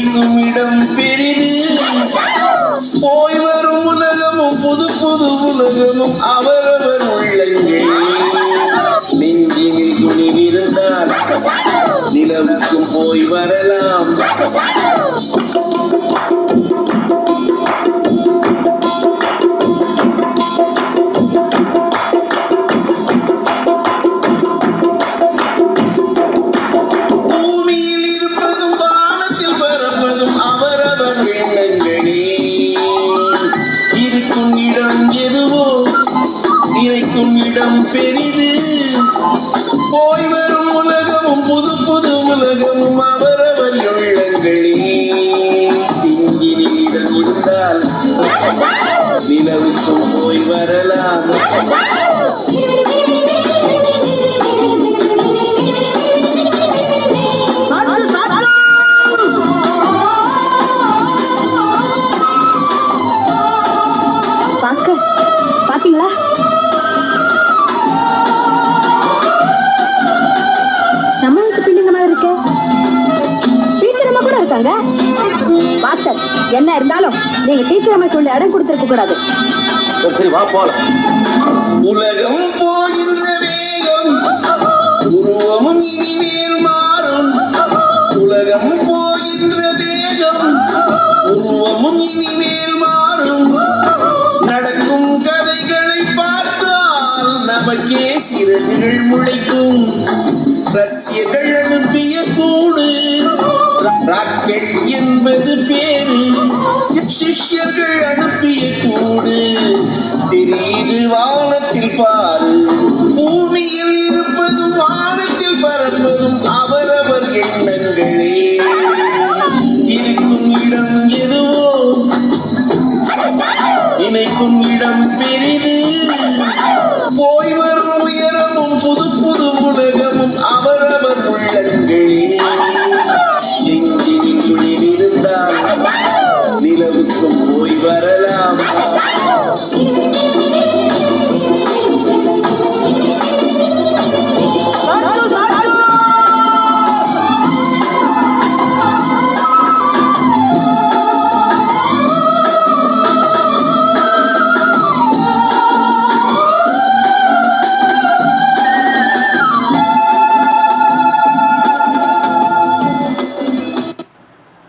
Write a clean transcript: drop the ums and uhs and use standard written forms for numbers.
இருக்கும் இடம் பெரிது. போய் வரும் உலகமும் புது புது உலகமும் அவரவர் உள்ளங்களே. நெஞ்சினில் துணிவிருந்தால் நிலவுக்கும் போய் வரலாம். பூமியில் இருப்பதும் வானத்தில் பறப்பதும் அவரவர் எண்ணங்களே. இருக்கும் இடம் எதுவோ நினைக்கும் இடம் பெரிது. போய் வரும் உலகமும் புது புது உலகமும் அவரவர் உள்ளங்களே. இங்கினில் இடம் இருந்தால் நிலவுக்கும் போய் வரலாம். பாத்தீங்களா? நம்ம வீட்டு பிள்ளைங்க மாதிரி இருக்க டீச்சர் அம்மா கூட இருக்காங்க. மாஸ்டர், என்ன இருந்தாலும் நீங்க டீச்சர் அம்மா சொல்லி இடம் கொடுத்திருக்க கூடாது. சரி வா போலாம். உலகம் போகின்ற வேகம் உருவமும் இனிமேல் மாறும். உலகம் போகின்ற வேகம் உருவமும் இனிமேல் மாறும். நடக்கும் கதைகளை பார்த்தால் நமக்கே சிறகுகள் முளைக்கும். ரஷ்யர்கள் அனுப்பிய கூடு ராக்கெட் என்பது பேரு. சிஷ்யர்கள் அனுப்பிய கூடு தெரியுது வானத்தில் பாரு.